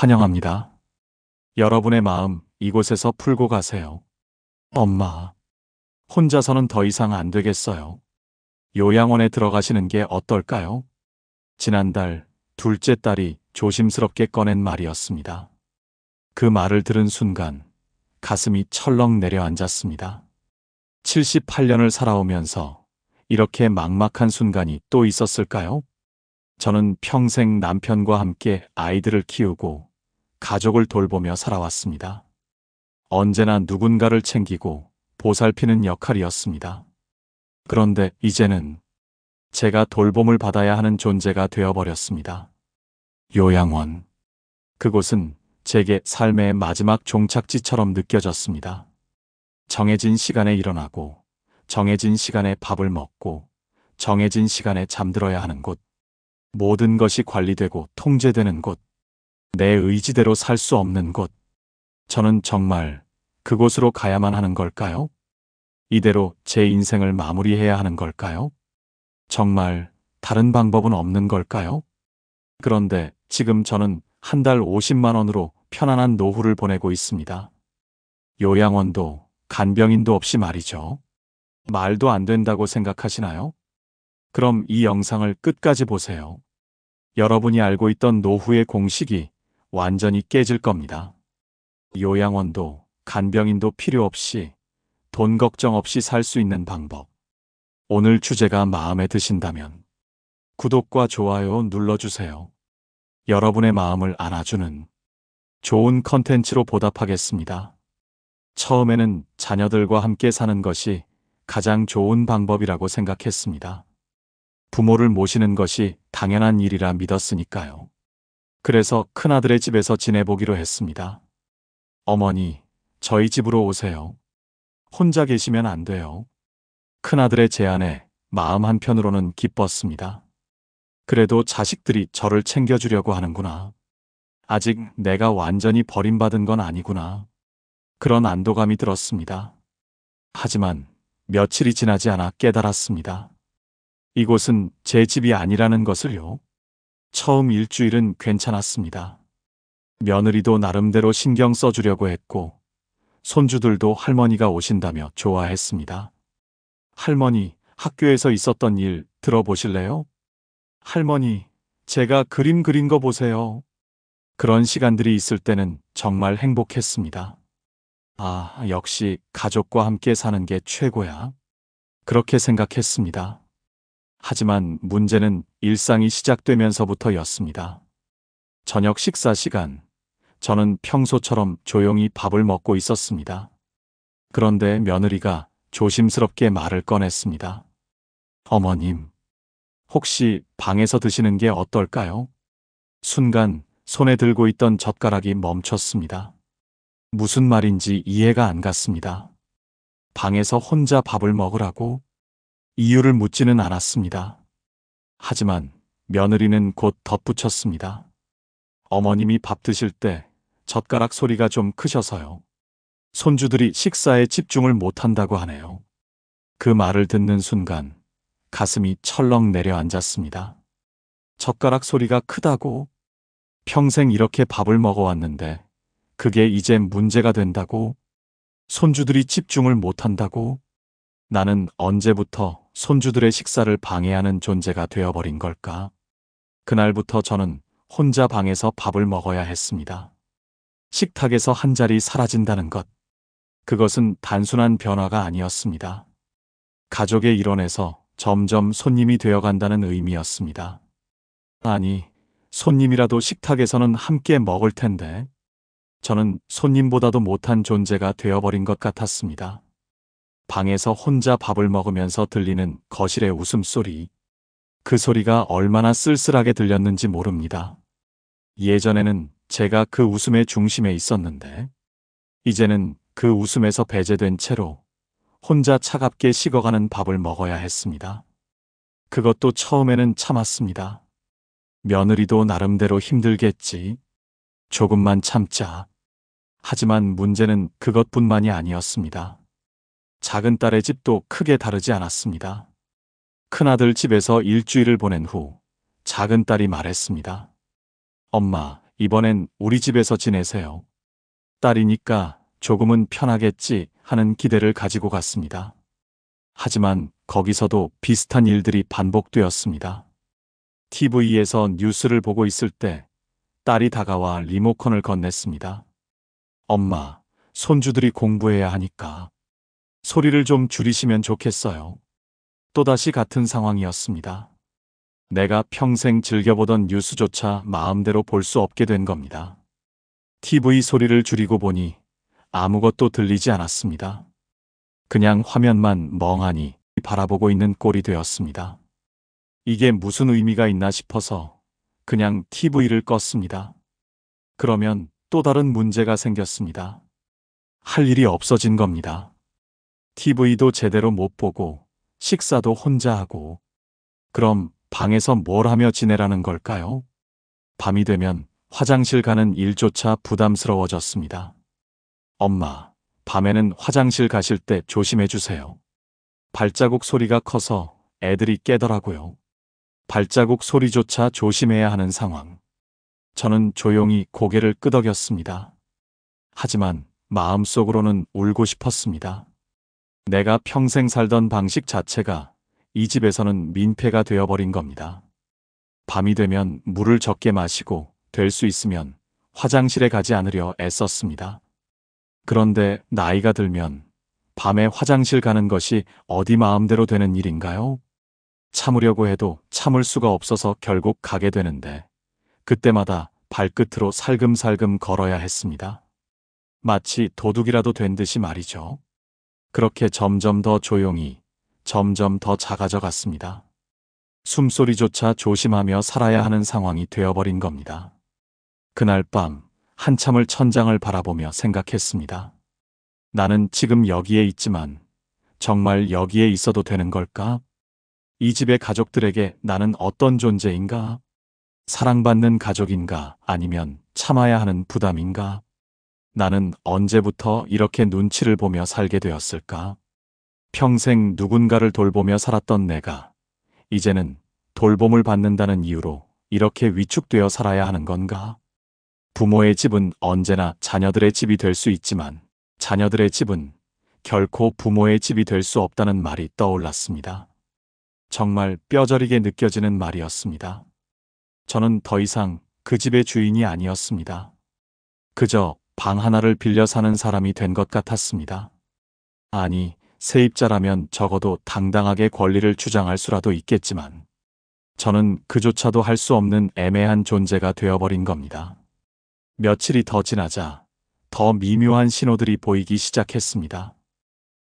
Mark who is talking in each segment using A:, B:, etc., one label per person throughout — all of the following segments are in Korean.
A: 환영합니다. 여러분의 마음 이곳에서 풀고 가세요. 엄마, 혼자서는 더 이상 안 되겠어요. 요양원에 들어가시는 게 어떨까요? 지난달 둘째 딸이 조심스럽게 꺼낸 말이었습니다. 그 말을 들은 순간 가슴이 철렁 내려앉았습니다. 78년을 살아오면서 이렇게 막막한 순간이 또 있었을까요? 저는 평생 남편과 함께 아이들을 키우고 가족을 돌보며 살아왔습니다. 언제나 누군가를 챙기고 보살피는 역할이었습니다. 그런데 이제는 제가 돌봄을 받아야 하는 존재가 되어버렸습니다. 요양원. 그곳은 제게 삶의 마지막 종착지처럼 느껴졌습니다. 정해진 시간에 일어나고, 정해진 시간에 밥을 먹고, 정해진 시간에 잠들어야 하는 곳. 모든 것이 관리되고 통제되는 곳. 내 의지대로 살 수 없는 곳. 저는 정말 그곳으로 가야만 하는 걸까요? 이대로 제 인생을 마무리해야 하는 걸까요? 정말 다른 방법은 없는 걸까요? 그런데 지금 저는 한 달 50만 원으로 편안한 노후를 보내고 있습니다. 요양원도 간병인도 없이 말이죠. 말도 안 된다고 생각하시나요? 그럼 이 영상을 끝까지 보세요. 여러분이 알고 있던 노후의 공식이 완전히 깨질 겁니다. 요양원도 간병인도 필요 없이 돈 걱정 없이 살 수 있는 방법. 오늘 주제가 마음에 드신다면 구독과 좋아요 눌러주세요. 여러분의 마음을 안아주는 좋은 컨텐츠로 보답하겠습니다. 처음에는 자녀들과 함께 사는 것이 가장 좋은 방법이라고 생각했습니다. 부모를 모시는 것이 당연한 일이라 믿었으니까요. 그래서 큰아들의 집에서 지내보기로 했습니다. 어머니, 저희 집으로 오세요. 혼자 계시면 안 돼요. 큰아들의 제안에 마음 한편으로는 기뻤습니다. 그래도 자식들이 저를 챙겨주려고 하는구나. 아직 내가 완전히 버림받은 건 아니구나. 그런 안도감이 들었습니다. 하지만 며칠이 지나지 않아 깨달았습니다. 이곳은 제 집이 아니라는 것을요. 처음 일주일은 괜찮았습니다. 며느리도 나름대로 신경 써주려고 했고, 손주들도 할머니가 오신다며 좋아했습니다. 할머니, 학교에서 있었던 일 들어보실래요? 할머니, 제가 그림 그린 거 보세요. 그런 시간들이 있을 때는 정말 행복했습니다. 아, 역시 가족과 함께 사는 게 최고야. 그렇게 생각했습니다. 하지만 문제는 일상이 시작되면서부터였습니다. 저녁 식사 시간, 저는 평소처럼 조용히 밥을 먹고 있었습니다. 그런데 며느리가 조심스럽게 말을 꺼냈습니다. 어머님, 혹시 방에서 드시는 게 어떨까요? 순간 손에 들고 있던 젓가락이 멈췄습니다. 무슨 말인지 이해가 안 갔습니다. 방에서 혼자 밥을 먹으라고? 이유를 묻지는 않았습니다. 하지만 며느리는 곧 덧붙였습니다. 어머님이 밥 드실 때 젓가락 소리가 좀 크셔서요. 손주들이 식사에 집중을 못한다고 하네요. 그 말을 듣는 순간 가슴이 철렁 내려앉았습니다. 젓가락 소리가 크다고? 평생 이렇게 밥을 먹어왔는데 그게 이제 문제가 된다고? 손주들이 집중을 못한다고? 나는 언제부터 손주들의 식사를 방해하는 존재가 되어버린 걸까? 그날부터 저는 혼자 방에서 밥을 먹어야 했습니다. 식탁에서 한 자리 사라진다는 것. 그것은 단순한 변화가 아니었습니다. 가족의 일원에서 점점 손님이 되어간다는 의미였습니다. 아니, 손님이라도 식탁에서는 함께 먹을 텐데. 저는 손님보다도 못한 존재가 되어버린 것 같았습니다. 방에서 혼자 밥을 먹으면서 들리는 거실의 웃음소리. 그 소리가 얼마나 쓸쓸하게 들렸는지 모릅니다. 예전에는 제가 그 웃음의 중심에 있었는데, 이제는 그 웃음에서 배제된 채로 혼자 차갑게 식어가는 밥을 먹어야 했습니다. 그것도 처음에는 참았습니다. 며느리도 나름대로 힘들겠지. 조금만 참자. 하지만 문제는 그것뿐만이 아니었습니다. 작은 딸의 집도 크게 다르지 않았습니다. 큰아들 집에서 일주일을 보낸 후 작은 딸이 말했습니다. 엄마, 이번엔 우리 집에서 지내세요. 딸이니까 조금은 편하겠지 하는 기대를 가지고 갔습니다. 하지만 거기서도 비슷한 일들이 반복되었습니다. TV에서 뉴스를 보고 있을 때 딸이 다가와 리모컨을 건넸습니다. 엄마, 손주들이 공부해야 하니까 소리를 좀 줄이시면 좋겠어요. 또다시 같은 상황이었습니다. 내가 평생 즐겨보던 뉴스조차 마음대로 볼 수 없게 된 겁니다. TV 소리를 줄이고 보니 아무것도 들리지 않았습니다. 그냥 화면만 멍하니 바라보고 있는 꼴이 되었습니다. 이게 무슨 의미가 있나 싶어서 그냥 TV를 껐습니다. 그러면 또 다른 문제가 생겼습니다. 할 일이 없어진 겁니다. TV도 제대로 못 보고 식사도 혼자 하고 그럼 방에서 뭘 하며 지내라는 걸까요? 밤이 되면 화장실 가는 일조차 부담스러워졌습니다. 엄마, 밤에는 화장실 가실 때 조심해 주세요. 발자국 소리가 커서 애들이 깨더라고요. 발자국 소리조차 조심해야 하는 상황. 저는 조용히 고개를 끄덕였습니다. 하지만 마음속으로는 울고 싶었습니다. 내가 평생 살던 방식 자체가 이 집에서는 민폐가 되어버린 겁니다. 밤이 되면 물을 적게 마시고 될 수 있으면 화장실에 가지 않으려 애썼습니다. 그런데 나이가 들면 밤에 화장실 가는 것이 어디 마음대로 되는 일인가요? 참으려고 해도 참을 수가 없어서 결국 가게 되는데 그때마다 발끝으로 살금살금 걸어야 했습니다. 마치 도둑이라도 된 듯이 말이죠. 그렇게 점점 더 조용히, 점점 더 작아져 갔습니다. 숨소리조차 조심하며 살아야 하는 상황이 되어버린 겁니다. 그날 밤 한참을 천장을 바라보며 생각했습니다. 나는 지금 여기에 있지만 정말 여기에 있어도 되는 걸까? 이 집의 가족들에게 나는 어떤 존재인가? 사랑받는 가족인가? 아니면 참아야 하는 부담인가? 나는 언제부터 이렇게 눈치를 보며 살게 되었을까? 평생 누군가를 돌보며 살았던 내가 이제는 돌봄을 받는다는 이유로 이렇게 위축되어 살아야 하는 건가? 부모의 집은 언제나 자녀들의 집이 될 수 있지만 자녀들의 집은 결코 부모의 집이 될 수 없다는 말이 떠올랐습니다. 정말 뼈저리게 느껴지는 말이었습니다. 저는 더 이상 그 집의 주인이 아니었습니다. 그저 방 하나를 빌려 사는 사람이 된 것 같았습니다. 아니, 세입자라면 적어도 당당하게 권리를 주장할 수라도 있겠지만 저는 그조차도 할 수 없는 애매한 존재가 되어버린 겁니다. 며칠이 더 지나자 더 미묘한 신호들이 보이기 시작했습니다.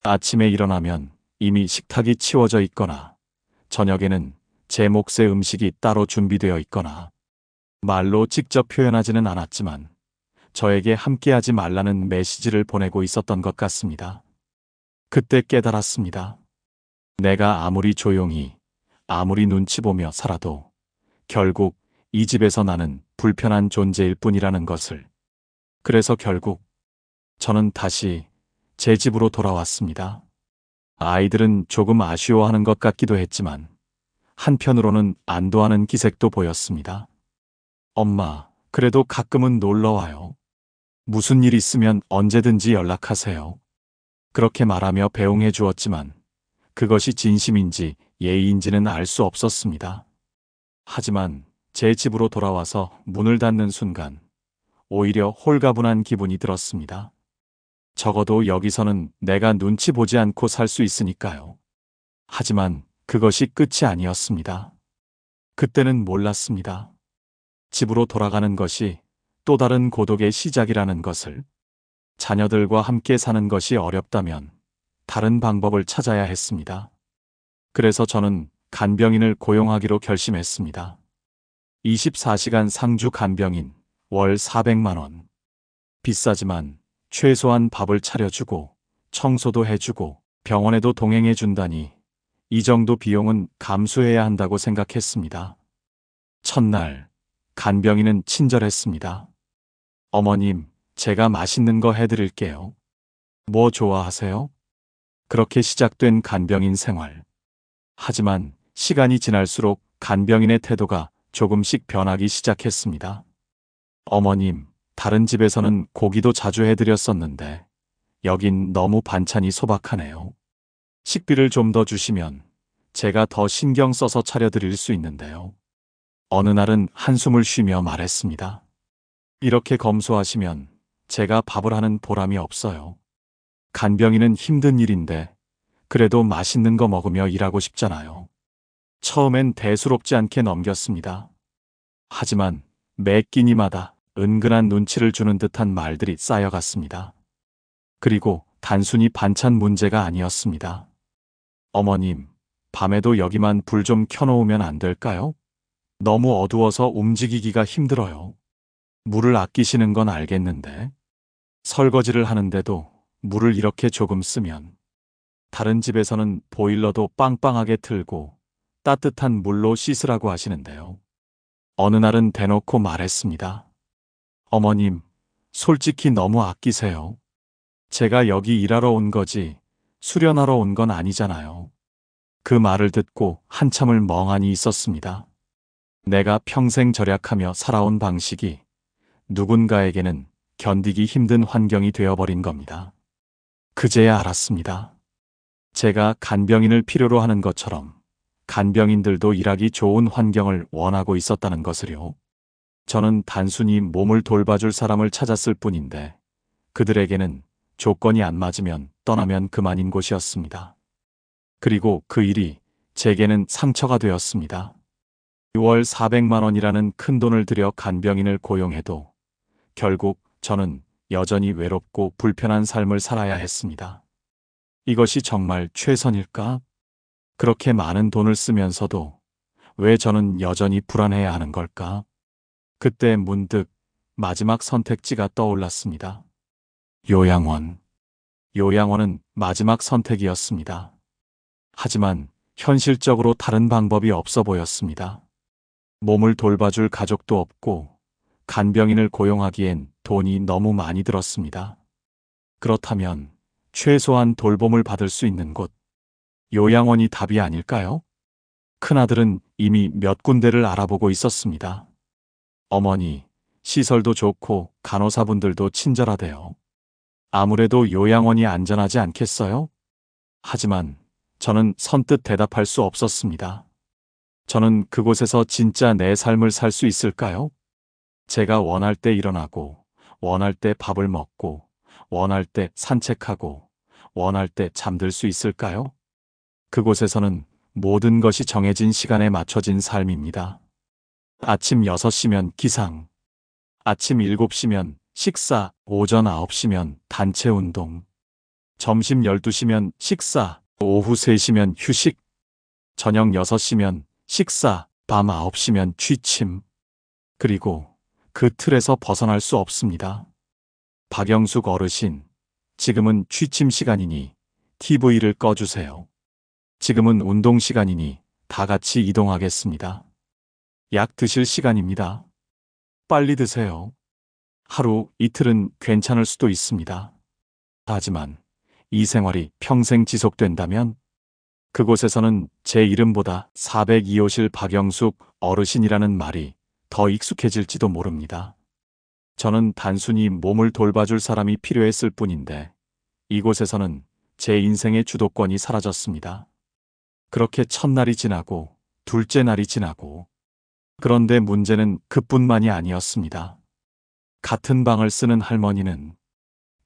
A: 아침에 일어나면 이미 식탁이 치워져 있거나 저녁에는 제 몫의 음식이 따로 준비되어 있거나 말로 직접 표현하지는 않았지만 저에게 함께하지 말라는 메시지를 보내고 있었던 것 같습니다. 그때 깨달았습니다. 내가 아무리 조용히, 아무리 눈치 보며 살아도 결국 이 집에서 나는 불편한 존재일 뿐이라는 것을. 그래서 결국 저는 다시 제 집으로 돌아왔습니다. 아이들은 조금 아쉬워하는 것 같기도 했지만 한편으로는 안도하는 기색도 보였습니다. 엄마, 그래도 가끔은 놀러 와요. 무슨 일 있으면 언제든지 연락하세요. 그렇게 말하며 배웅해 주었지만 그것이 진심인지 예의인지는 알 수 없었습니다. 하지만 제 집으로 돌아와서 문을 닫는 순간 오히려 홀가분한 기분이 들었습니다. 적어도 여기서는 내가 눈치 보지 않고 살 수 있으니까요. 하지만 그것이 끝이 아니었습니다. 그때는 몰랐습니다. 집으로 돌아가는 것이 또 다른 고독의 시작이라는 것을. 자녀들과 함께 사는 것이 어렵다면 다른 방법을 찾아야 했습니다. 그래서 저는 간병인을 고용하기로 결심했습니다. 24시간 상주 간병인, 월 400만 원. 비싸지만 최소한 밥을 차려주고 청소도 해주고 병원에도 동행해준다니 이 정도 비용은 감수해야 한다고 생각했습니다. 첫날, 간병인은 친절했습니다. 어머님, 제가 맛있는 거 해드릴게요. 뭐 좋아하세요? 그렇게 시작된 간병인 생활. 하지만 시간이 지날수록 간병인의 태도가 조금씩 변하기 시작했습니다. 어머님, 다른 집에서는 고기도 자주 해드렸었는데 여긴 너무 반찬이 소박하네요. 식비를 좀 더 주시면 제가 더 신경 써서 차려드릴 수 있는데요. 어느 날은 한숨을 쉬며 말했습니다. 이렇게 검소하시면 제가 밥을 하는 보람이 없어요. 간병인은 힘든 일인데 그래도 맛있는 거 먹으며 일하고 싶잖아요. 처음엔 대수롭지 않게 넘겼습니다. 하지만 매 끼니마다 은근한 눈치를 주는 듯한 말들이 쌓여갔습니다. 그리고 단순히 반찬 문제가 아니었습니다. 어머님, 밤에도 여기만 불 좀 켜놓으면 안 될까요? 너무 어두워서 움직이기가 힘들어요. 물을 아끼시는 건 알겠는데 설거지를 하는데도 물을 이렇게 조금 쓰면 다른 집에서는 보일러도 빵빵하게 틀고 따뜻한 물로 씻으라고 하시는데요. 어느 날은 대놓고 말했습니다. 어머님, 솔직히 너무 아끼세요. 제가 여기 일하러 온 거지 수련하러 온 건 아니잖아요. 그 말을 듣고 한참을 멍하니 있었습니다. 내가 평생 절약하며 살아온 방식이 누군가에게는 견디기 힘든 환경이 되어버린 겁니다. 그제야 알았습니다. 제가 간병인을 필요로 하는 것처럼 간병인들도 일하기 좋은 환경을 원하고 있었다는 것을요. 저는 단순히 몸을 돌봐줄 사람을 찾았을 뿐인데 그들에게는 조건이 안 맞으면 떠나면 그만인 곳이었습니다. 그리고 그 일이 제게는 상처가 되었습니다. 월 400만 원이라는 큰 돈을 들여 간병인을 고용해도 결국 저는 여전히 외롭고 불편한 삶을 살아야 했습니다. 이것이 정말 최선일까? 그렇게 많은 돈을 쓰면서도 왜 저는 여전히 불안해야 하는 걸까? 그때 문득 마지막 선택지가 떠올랐습니다. 요양원. 요양원은 마지막 선택이었습니다. 하지만 현실적으로 다른 방법이 없어 보였습니다. 몸을 돌봐줄 가족도 없고 간병인을 고용하기엔 돈이 너무 많이 들었습니다. 그렇다면 최소한 돌봄을 받을 수 있는 곳, 요양원이 답이 아닐까요? 큰아들은 이미 몇 군데를 알아보고 있었습니다. 어머니, 시설도 좋고 간호사분들도 친절하대요. 아무래도 요양원이 안전하지 않겠어요? 하지만 저는 선뜻 대답할 수 없었습니다. 저는 그곳에서 진짜 내 삶을 살 수 있을까요? 제가 원할 때 일어나고, 원할 때 밥을 먹고, 원할 때 산책하고, 원할 때 잠들 수 있을까요? 그곳에서는 모든 것이 정해진 시간에 맞춰진 삶입니다. 아침 6시면 기상, 아침 7시면 식사, 오전 9시면 단체 운동, 점심 12시면 식사, 오후 3시면 휴식, 저녁 6시면 식사, 밤 9시면 취침. 그리고 그 틀에서 벗어날 수 없습니다. 박영숙 어르신, 지금은 취침 시간이니 TV를 꺼주세요. 지금은 운동 시간이니 다 같이 이동하겠습니다. 약 드실 시간입니다. 빨리 드세요. 하루, 이틀은 괜찮을 수도 있습니다. 하지만 이 생활이 평생 지속된다면 그곳에서는 제 이름보다 402호실 박영숙 어르신이라는 말이 더 익숙해질지도 모릅니다. 저는 단순히 몸을 돌봐줄 사람이 필요했을 뿐인데 이곳에서는 제 인생의 주도권이 사라졌습니다. 그렇게 첫날이 지나고 둘째 날이 지나고 그런데 문제는 그뿐만이 아니었습니다. 같은 방을 쓰는 할머니는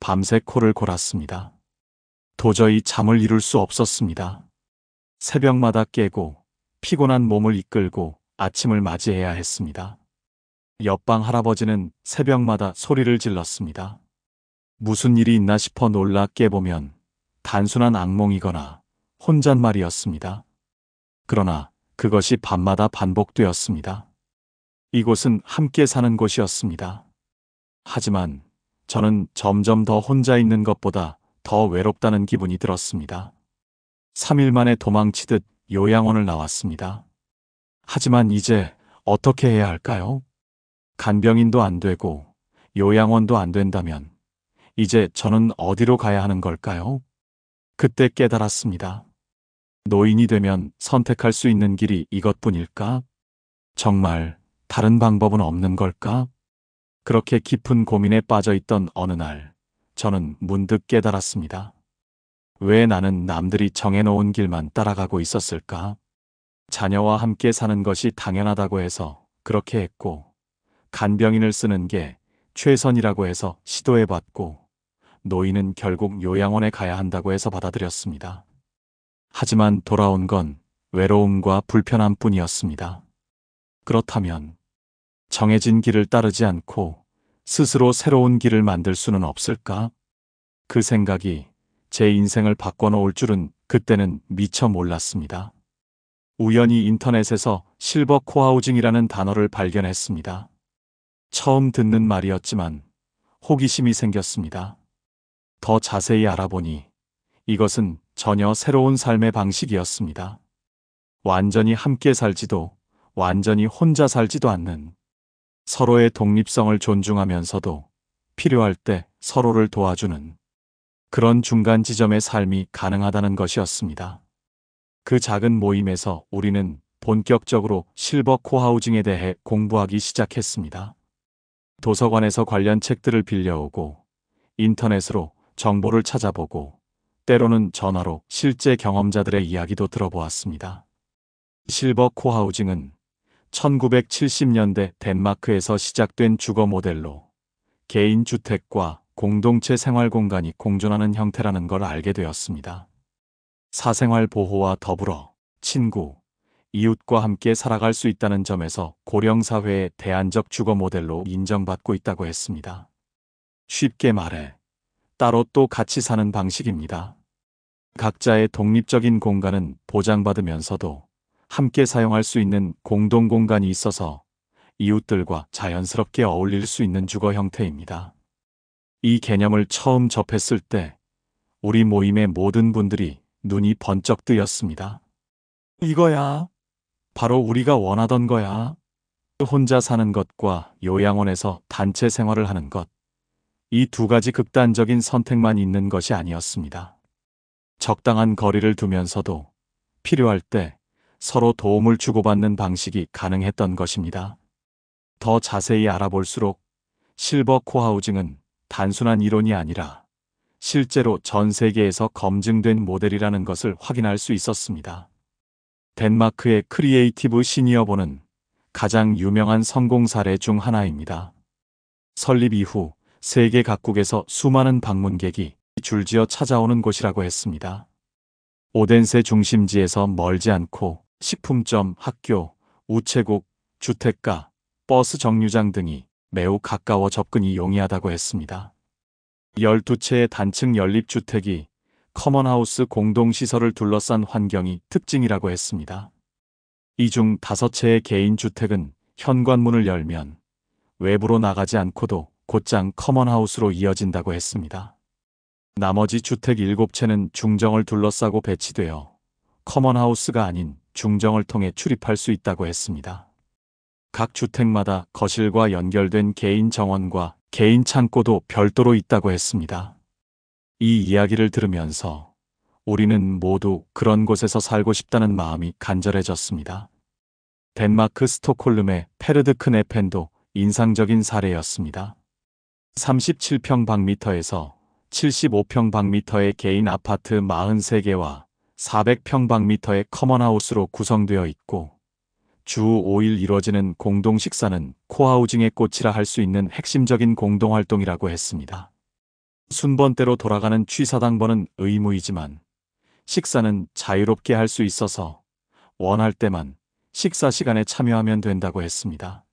A: 밤새 코를 골았습니다. 도저히 잠을 이룰 수 없었습니다. 새벽마다 깨고 피곤한 몸을 이끌고 아침을 맞이해야 했습니다. 옆방 할아버지는 새벽마다 소리를 질렀습니다. 무슨 일이 있나 싶어 놀라 깨보면 단순한 악몽이거나 혼잣말이었습니다. 그러나 그것이 밤마다 반복되었습니다. 이곳은 함께 사는 곳이었습니다. 하지만 저는 점점 더 혼자 있는 것보다 더 외롭다는 기분이 들었습니다. 3일 만에 도망치듯 요양원을 나왔습니다. 하지만 이제 어떻게 해야 할까요? 간병인도 안 되고 요양원도 안 된다면 이제 저는 어디로 가야 하는 걸까요? 그때 깨달았습니다. 노인이 되면 선택할 수 있는 길이 이것뿐일까? 정말 다른 방법은 없는 걸까? 그렇게 깊은 고민에 빠져 있던 어느 날, 저는 문득 깨달았습니다. 왜 나는 남들이 정해놓은 길만 따라가고 있었을까? 자녀와 함께 사는 것이 당연하다고 해서 그렇게 했고, 간병인을 쓰는 게 최선이라고 해서 시도해봤고, 노인은 결국 요양원에 가야 한다고 해서 받아들였습니다. 하지만 돌아온 건 외로움과 불편함 뿐이었습니다. 그렇다면 정해진 길을 따르지 않고 스스로 새로운 길을 만들 수는 없을까? 그 생각이 제 인생을 바꿔놓을 줄은 그때는 미처 몰랐습니다. 우연히 인터넷에서 실버 코하우징이라는 단어를 발견했습니다. 처음 듣는 말이었지만 호기심이 생겼습니다. 더 자세히 알아보니 이것은 전혀 새로운 삶의 방식이었습니다. 완전히 함께 살지도 완전히 혼자 살지도 않는, 서로의 독립성을 존중하면서도 필요할 때 서로를 도와주는 그런 중간 지점의 삶이 가능하다는 것이었습니다. 그 작은 모임에서 우리는 본격적으로 실버 코하우징에 대해 공부하기 시작했습니다. 도서관에서 관련 책들을 빌려오고 인터넷으로 정보를 찾아보고 때로는 전화로 실제 경험자들의 이야기도 들어보았습니다. 실버 코하우징은 1970년대 덴마크에서 시작된 주거 모델로 개인 주택과 공동체 생활 공간이 공존하는 형태라는 걸 알게 되었습니다. 사생활 보호와 더불어 친구, 이웃과 함께 살아갈 수 있다는 점에서 고령사회의 대안적 주거 모델로 인정받고 있다고 했습니다. 쉽게 말해 따로 또 같이 사는 방식입니다. 각자의 독립적인 공간은 보장받으면서도 함께 사용할 수 있는 공동 공간이 있어서 이웃들과 자연스럽게 어울릴 수 있는 주거 형태입니다. 이 개념을 처음 접했을 때 우리 모임의 모든 분들이 눈이 번쩍 뜨였습니다. 이거야. 바로 우리가 원하던 거야. 혼자 사는 것과 요양원에서 단체 생활을 하는 것. 이 두 가지 극단적인 선택만 있는 것이 아니었습니다. 적당한 거리를 두면서도 필요할 때 서로 도움을 주고받는 방식이 가능했던 것입니다. 더 자세히 알아볼수록 실버 코하우징은 단순한 이론이 아니라 실제로 전 세계에서 검증된 모델이라는 것을 확인할 수 있었습니다. 덴마크의 크리에이티브 시니어본은 가장 유명한 성공 사례 중 하나입니다. 설립 이후 세계 각국에서 수많은 방문객이 줄지어 찾아오는 곳이라고 했습니다. 오덴세 중심지에서 멀지 않고 식품점, 학교, 우체국, 주택가, 버스 정류장 등이 매우 가까워 접근이 용이하다고 했습니다. 12채의 단층 연립주택이 커먼하우스 공동시설을 둘러싼 환경이 특징이라고 했습니다. 이 중 5채의 개인주택은 현관문을 열면 외부로 나가지 않고도 곧장 커먼하우스로 이어진다고 했습니다. 나머지 주택 7채는 중정을 둘러싸고 배치되어 커먼하우스가 아닌 중정을 통해 출입할 수 있다고 했습니다. 각 주택마다 거실과 연결된 개인 정원과 개인 창고도 별도로 있다고 했습니다. 이 이야기를 들으면서 우리는 모두 그런 곳에서 살고 싶다는 마음이 간절해졌습니다. 덴마크 스톡홀름의 페르드크네펜도 인상적인 사례였습니다. 37평방미터에서 75평방미터의 개인 아파트 43개와 400평방미터의 커먼하우스로 구성되어 있고 주 5일 이뤄지는 공동 식사는 코하우징의 꽃이라 할 수 있는 핵심적인 공동활동이라고 했습니다. 순번대로 돌아가는 취사당번은 의무이지만 식사는 자유롭게 할 수 있어서 원할 때만 식사 시간에 참여하면 된다고 했습니다.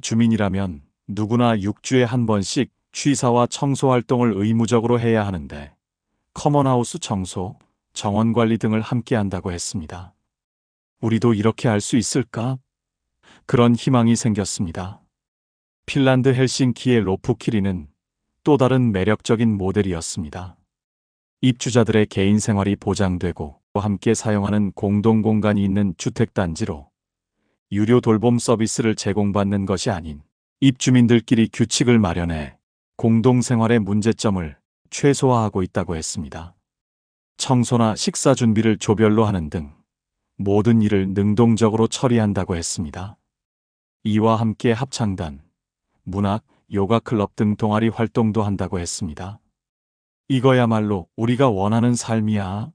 A: 주민이라면 누구나 6주에 한 번씩 취사와 청소 활동을 의무적으로 해야 하는데 커먼하우스 청소, 정원 관리 등을 함께 한다고 했습니다. 우리도 이렇게 할 수 있을까? 그런 희망이 생겼습니다. 핀란드 헬싱키의 로프키리는 또 다른 매력적인 모델이었습니다. 입주자들의 개인 생활이 보장되고 함께 사용하는 공동공간이 있는 주택단지로 유료 돌봄 서비스를 제공받는 것이 아닌 입주민들끼리 규칙을 마련해 공동생활의 문제점을 최소화하고 있다고 했습니다. 청소나 식사 준비를 조별로 하는 등 모든 일을 능동적으로 처리한다고 했습니다. 이와 함께 합창단, 문학, 요가 클럽 등 동아리 활동도 한다고 했습니다. 이거야말로 우리가 원하는 삶이야.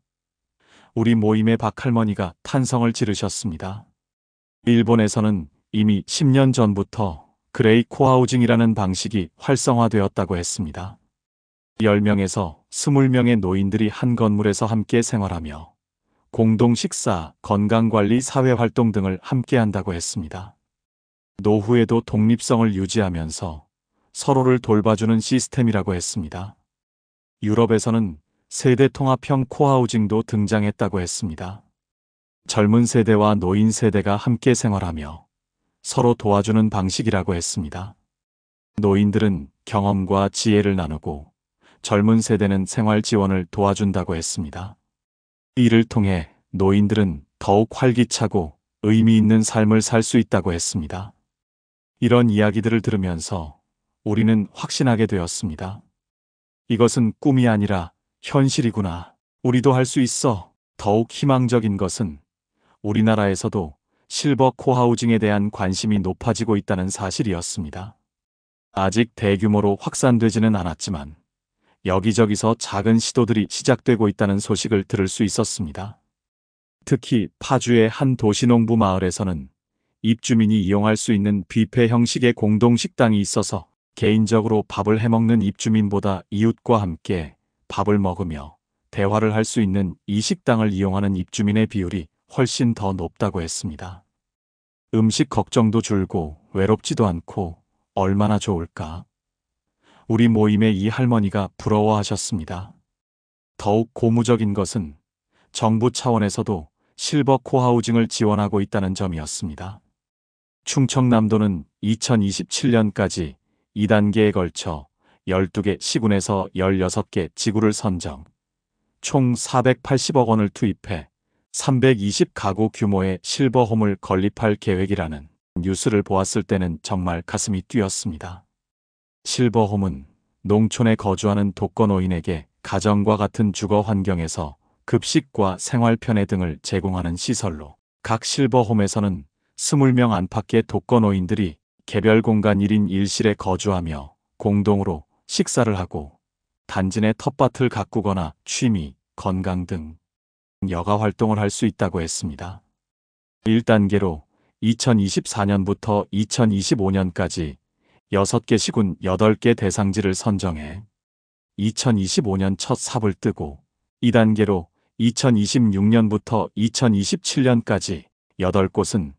A: 우리 모임의 박할머니가 탄성을 지르셨습니다. 일본에서는 이미 10년 전부터 그레이 코하우징이라는 방식이 활성화되었다고 했습니다. 10명에서 20명의 노인들이 한 건물에서 함께 생활하며 공동 식사, 건강관리, 사회활동 등을 함께 한다고 했습니다. 노후에도 독립성을 유지하면서 서로를 돌봐주는 시스템이라고 했습니다. 유럽에서는 세대 통합형 코하우징도 등장했다고 했습니다. 젊은 세대와 노인 세대가 함께 생활하며 서로 도와주는 방식이라고 했습니다. 노인들은 경험과 지혜를 나누고 젊은 세대는 생활 지원을 도와준다고 했습니다. 이를 통해 노인들은 더욱 활기차고 의미 있는 삶을 살 수 있다고 했습니다. 이런 이야기들을 들으면서 우리는 확신하게 되었습니다. 이것은 꿈이 아니라 현실이구나. 우리도 할 수 있어. 더욱 희망적인 것은 우리나라에서도 실버 코하우징에 대한 관심이 높아지고 있다는 사실이었습니다. 아직 대규모로 확산되지는 않았지만 여기저기서 작은 시도들이 시작되고 있다는 소식을 들을 수 있었습니다. 특히 파주의 한 도시농부 마을에서는 입주민이 이용할 수 있는 뷔페 형식의 공동식당이 있어서 개인적으로 밥을 해먹는 입주민보다 이웃과 함께 밥을 먹으며 대화를 할 수 있는 이 식당을 이용하는 입주민의 비율이 훨씬 더 높다고 했습니다. 음식 걱정도 줄고 외롭지도 않고 얼마나 좋을까. 우리 모임의 이 할머니가 부러워하셨습니다. 더욱 고무적인 것은 정부 차원에서도 실버 코하우징을 지원하고 있다는 점이었습니다. 충청남도는 2027년까지 2단계에 걸쳐 12개 시군에서 16개 지구를 선정, 총 480억 원을 투입해 320가구 규모의 실버홈을 건립할 계획이라는 뉴스를 보았을 때는 정말 가슴이 뛰었습니다. 실버홈은 농촌에 거주하는 독거노인에게 가정과 같은 주거 환경에서 급식과 생활 편의 등을 제공하는 시설로, 각 실버홈에서는 20명 안팎의 독거노인들이 개별 공간 1인 1실에 거주하며 공동으로 식사를 하고 단지 내 텃밭을 가꾸거나 취미, 건강 등 여가 활동을 할 수 있다고 했습니다. 1단계로 2024년부터 2025년까지 6개 시군 8개 대상지를 선정해 2025년 첫 삽을 뜨고, 2단계로 2026년부터 2027년까지 8곳은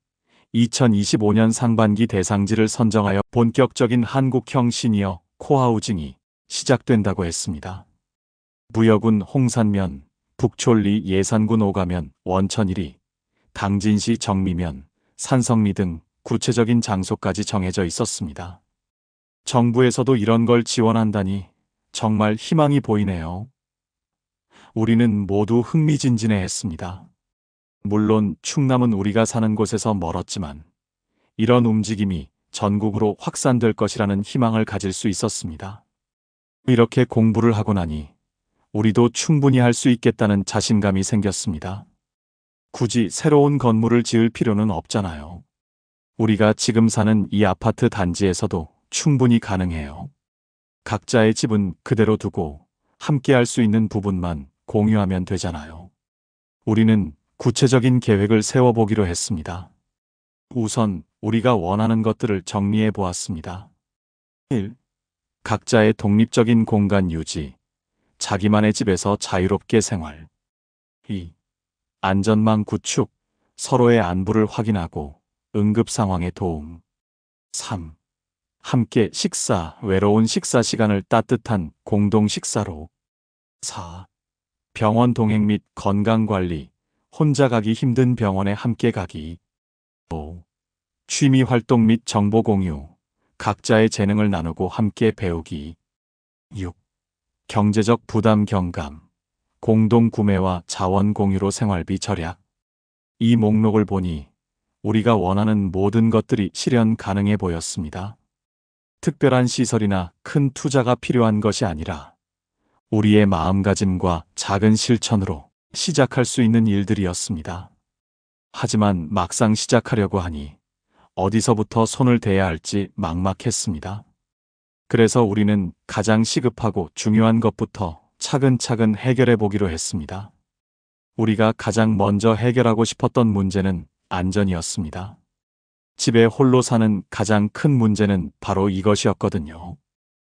A: 2025년 상반기 대상지를 선정하여 본격적인 한국형 시니어 코하우징이 시작된다고 했습니다. 부여군 홍산면, 북촌리 예산군 오가면, 원천일이, 당진시 정미면, 산성리 등 구체적인 장소까지 정해져 있었습니다. 정부에서도 이런 걸 지원한다니 정말 희망이 보이네요. 우리는 모두 흥미진진해했습니다. 물론 충남은 우리가 사는 곳에서 멀었지만 이런 움직임이 전국으로 확산될 것이라는 희망을 가질 수 있었습니다. 이렇게 공부를 하고 나니 우리도 충분히 할 수 있겠다는 자신감이 생겼습니다. 굳이 새로운 건물을 지을 필요는 없잖아요. 우리가 지금 사는 이 아파트 단지에서도 충분히 가능해요. 각자의 집은 그대로 두고 함께 할 수 있는 부분만 공유하면 되잖아요. 우리는 구체적인 계획을 세워보기로 했습니다. 우선 우리가 원하는 것들을 정리해 보았습니다. 1. 각자의 독립적인 공간 유지, 자기만의 집에서 자유롭게 생활. 2. 안전망 구축, 서로의 안부를 확인하고 응급 상황에 도움. 3. 함께 식사, 외로운 식사 시간을 따뜻한 공동 식사로. 4. 병원 동행 및 건강관리, 혼자 가기 힘든 병원에 함께 가기. 5. 취미 활동 및 정보 공유, 각자의 재능을 나누고 함께 배우기. 6. 경제적 부담 경감, 공동 구매와 자원 공유로 생활비 절약. 이 목록을 보니 우리가 원하는 모든 것들이 실현 가능해 보였습니다. 특별한 시설이나 큰 투자가 필요한 것이 아니라 우리의 마음가짐과 작은 실천으로 시작할 수 있는 일들이었습니다. 하지만 막상 시작하려고 하니 어디서부터 손을 대야 할지 막막했습니다. 그래서 우리는 가장 시급하고 중요한 것부터 차근차근 해결해 보기로 했습니다. 우리가 가장 먼저 해결하고 싶었던 문제는 안전이었습니다. 집에 홀로 사는 가장 큰 문제는 바로 이것이었거든요.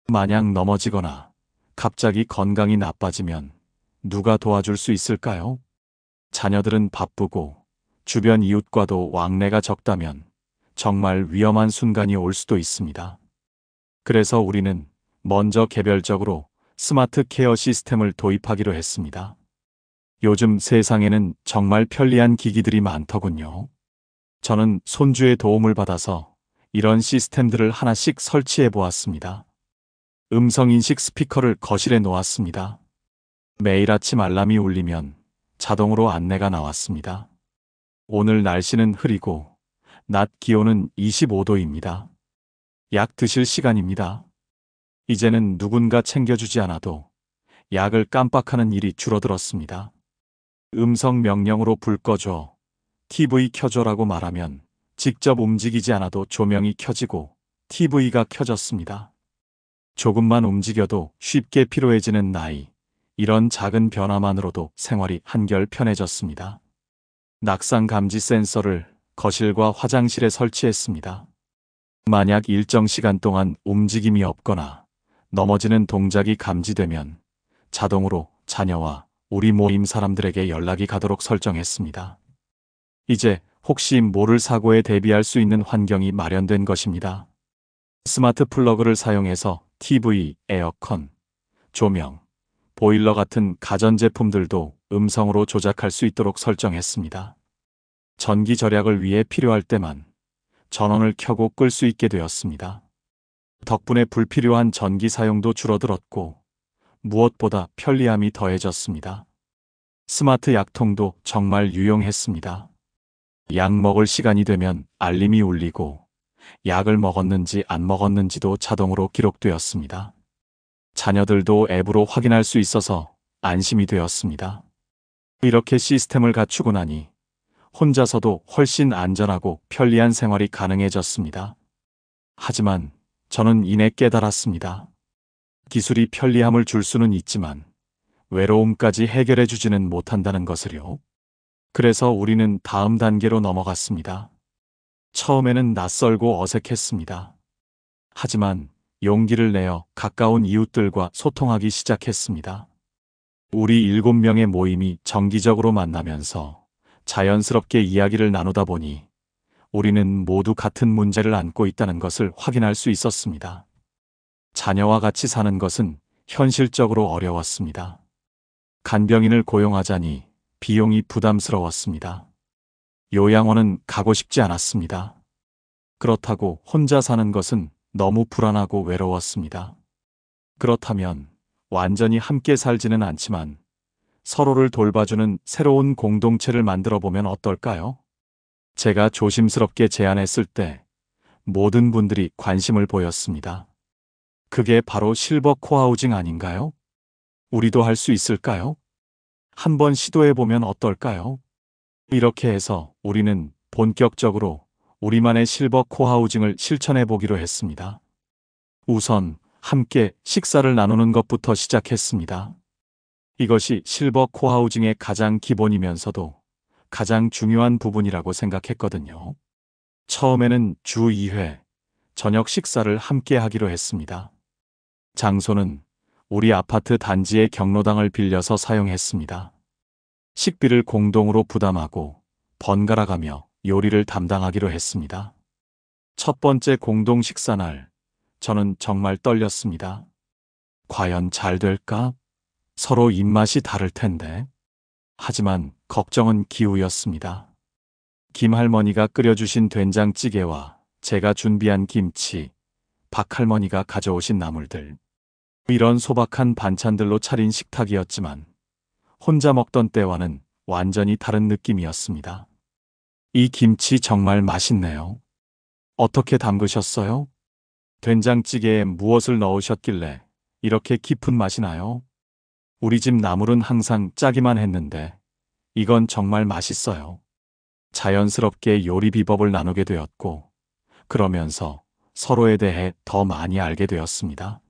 A: 만약 넘어지거나 갑자기 건강이 나빠지면 누가 도와줄 수 있을까요? 자녀들은 바쁘고 주변 이웃과도 왕래가 적다면 정말 위험한 순간이 올 수도 있습니다. 그래서 우리는 먼저 개별적으로 스마트 케어 시스템을 도입하기로 했습니다. 요즘 세상에는 정말 편리한 기기들이 많더군요. 저는 손주의 도움을 받아서 이런 시스템들을 하나씩 설치해 보았습니다. 음성인식 스피커를 거실에 놓았습니다. 매일 아침 알람이 울리면 자동으로 안내가 나왔습니다. 오늘 날씨는 흐리고 낮 기온은 25도입니다. 약 드실 시간입니다. 이제는 누군가 챙겨주지 않아도 약을 깜빡하는 일이 줄어들었습니다. 음성 명령으로 불 꺼줘, TV 켜줘라고 말하면 직접 움직이지 않아도 조명이 켜지고 TV가 켜졌습니다. 조금만 움직여도 쉽게 피로해지는 나이, 이런 작은 변화만으로도 생활이 한결 편해졌습니다. 낙상 감지 센서를 거실과 화장실에 설치했습니다. 만약 일정 시간 동안 움직임이 없거나 넘어지는 동작이 감지되면 자동으로 자녀와 우리 모임 사람들에게 연락이 가도록 설정했습니다. 이제 혹시 모를 사고에 대비할 수 있는 환경이 마련된 것입니다. 스마트 플러그를 사용해서 TV, 에어컨, 조명, 보일러 같은 가전제품들도 음성으로 조작할 수 있도록 설정했습니다. 전기 절약을 위해 필요할 때만 전원을 켜고 끌 수 있게 되었습니다. 덕분에 불필요한 전기 사용도 줄어들었고 무엇보다 편리함이 더해졌습니다. 스마트 약통도 정말 유용했습니다. 약 먹을 시간이 되면 알림이 울리고 약을 먹었는지 안 먹었는지도 자동으로 기록되었습니다. 자녀들도 앱으로 확인할 수 있어서 안심이 되었습니다. 이렇게 시스템을 갖추고 나니 혼자서도 훨씬 안전하고 편리한 생활이 가능해졌습니다. 하지만 저는 이내 깨달았습니다. 기술이 편리함을 줄 수는 있지만 외로움까지 해결해 주지는 못한다는 것을요. 그래서 우리는 다음 단계로 넘어갔습니다. 처음에는 낯설고 어색했습니다. 하지만 용기를 내어 가까운 이웃들과 소통하기 시작했습니다. 우리 7명의 모임이 정기적으로 만나면서 자연스럽게 이야기를 나누다 보니 우리는 모두 같은 문제를 안고 있다는 것을 확인할 수 있었습니다. 자녀와 같이 사는 것은 현실적으로 어려웠습니다. 간병인을 고용하자니 비용이 부담스러웠습니다. 요양원은 가고 싶지 않았습니다. 그렇다고 혼자 사는 것은 너무 불안하고 외로웠습니다. 그렇다면 완전히 함께 살지는 않지만 서로를 돌봐주는 새로운 공동체를 만들어 보면 어떨까요? 제가 조심스럽게 제안했을 때 모든 분들이 관심을 보였습니다. 그게 바로 실버 코하우징 아닌가요? 우리도 할 수 있을까요? 한번 시도해보면 어떨까요? 이렇게 해서 우리는 본격적으로 우리만의 실버 코하우징을 실천해보기로 했습니다. 우선 함께 식사를 나누는 것부터 시작했습니다. 이것이 실버 코하우징의 가장 기본이면서도 가장 중요한 부분이라고 생각했거든요. 처음에는 주 2회 저녁 식사를 함께 하기로 했습니다. 장소는 우리 아파트 단지의 경로당을 빌려서 사용했습니다. 식비를 공동으로 부담하고 번갈아가며 요리를 담당하기로 했습니다. 첫 번째 공동 식사 날, 저는 정말 떨렸습니다. 과연 잘 될까? 서로 입맛이 다를 텐데. 하지만 걱정은 기우였습니다. 김할머니가 끓여주신 된장찌개와 제가 준비한 김치, 박할머니가 가져오신 나물들. 이런 소박한 반찬들로 차린 식탁이었지만 혼자 먹던 때와는 완전히 다른 느낌이었습니다. 이 김치 정말 맛있네요. 어떻게 담그셨어요? 된장찌개에 무엇을 넣으셨길래 이렇게 깊은 맛이 나요? 우리 집 나물은 항상 짜기만 했는데 이건 정말 맛있어요. 자연스럽게 요리 비법을 나누게 되었고 그러면서 서로에 대해 더 많이 알게 되었습니다.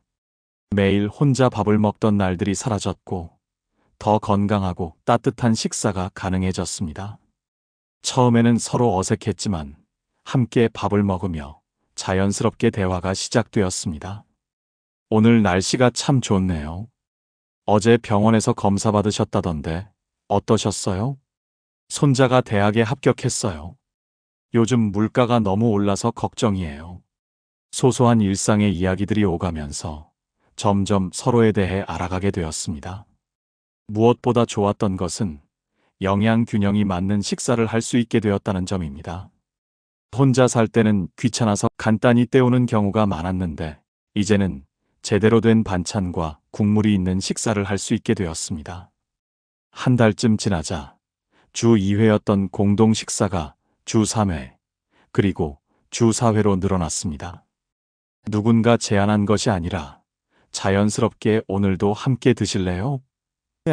A: 매일 혼자 밥을 먹던 날들이 사라졌고 더 건강하고 따뜻한 식사가 가능해졌습니다. 처음에는 서로 어색했지만 함께 밥을 먹으며 자연스럽게 대화가 시작되었습니다. 오늘 날씨가 참 좋네요. 어제 병원에서 검사 받으셨다던데 어떠셨어요? 손자가 대학에 합격했어요. 요즘 물가가 너무 올라서 걱정이에요. 소소한 일상의 이야기들이 오가면서 점점 서로에 대해 알아가게 되었습니다. 무엇보다 좋았던 것은 영양 균형이 맞는 식사를 할 수 있게 되었다는 점입니다. 혼자 살 때는 귀찮아서 간단히 때우는 경우가 많았는데 이제는 제대로 된 반찬과 국물이 있는 식사를 할 수 있게 되었습니다. 한 달쯤 지나자 주 2회였던 공동 식사가 주 3회, 그리고 주 4회로 늘어났습니다. 누군가 제안한 것이 아니라 자연스럽게 오늘도 함께 드실래요?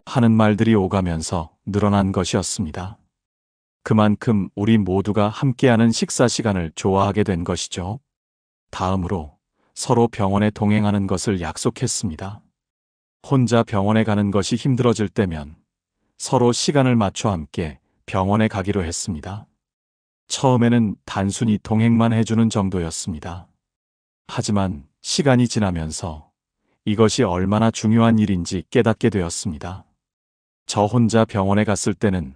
A: 하는 말들이 오가면서 늘어난 것이었습니다. 그만큼 우리 모두가 함께하는 식사 시간을 좋아하게 된 것이죠. 다음으로 서로 병원에 동행하는 것을 약속했습니다. 혼자 병원에 가는 것이 힘들어질 때면 서로 시간을 맞춰 함께 병원에 가기로 했습니다. 처음에는 단순히 동행만 해주는 정도였습니다. 하지만 시간이 지나면서 이것이 얼마나 중요한 일인지 깨닫게 되었습니다. 저 혼자 병원에 갔을 때는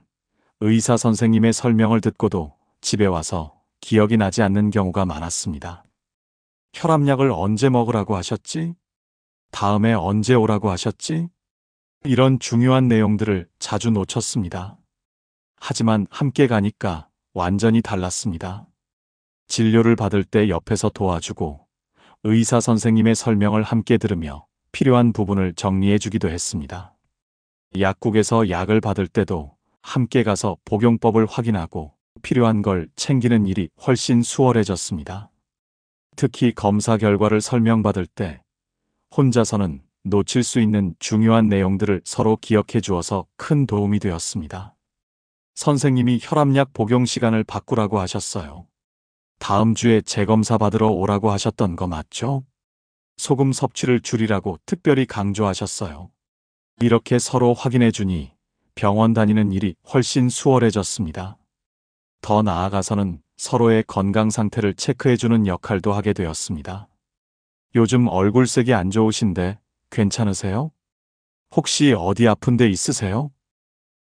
A: 의사 선생님의 설명을 듣고도 집에 와서 기억이 나지 않는 경우가 많았습니다. 혈압약을 언제 먹으라고 하셨지? 다음에 언제 오라고 하셨지? 이런 중요한 내용들을 자주 놓쳤습니다. 하지만 함께 가니까 완전히 달랐습니다. 진료를 받을 때 옆에서 도와주고 의사 선생님의 설명을 함께 들으며 필요한 부분을 정리해 주기도 했습니다. 약국에서 약을 받을 때도 함께 가서 복용법을 확인하고 필요한 걸 챙기는 일이 훨씬 수월해졌습니다. 특히 검사 결과를 설명받을 때 혼자서는 놓칠 수 있는 중요한 내용들을 서로 기억해 주어서 큰 도움이 되었습니다. 선생님이 혈압약 복용 시간을 바꾸라고 하셨어요. 다음 주에 재검사 받으러 오라고 하셨던 거 맞죠? 소금 섭취를 줄이라고 특별히 강조하셨어요. 이렇게 서로 확인해 주니 병원 다니는 일이 훨씬 수월해졌습니다. 더 나아가서는 서로의 건강 상태를 체크해 주는 역할도 하게 되었습니다. 요즘 얼굴색이 안 좋으신데 괜찮으세요? 혹시 어디 아픈 데 있으세요?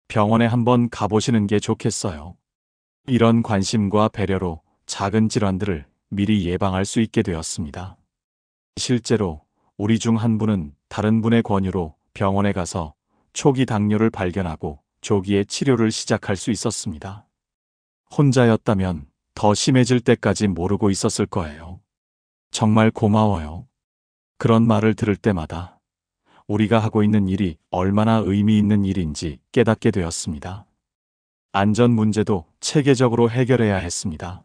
A: 병원에 한번 가보시는 게 좋겠어요. 이런 관심과 배려로 작은 질환들을 미리 예방할 수 있게 되었습니다. 실제로 우리 중 한 분은 다른 분의 권유로 병원에 가서 초기 당뇨를 발견하고 조기에 치료를 시작할 수 있었습니다. 혼자였다면 더 심해질 때까지 모르고 있었을 거예요. 정말 고마워요. 그런 말을 들을 때마다 우리가 하고 있는 일이 얼마나 의미 있는 일인지 깨닫게 되었습니다. 안전 문제도 체계적으로 해결해야 했습니다.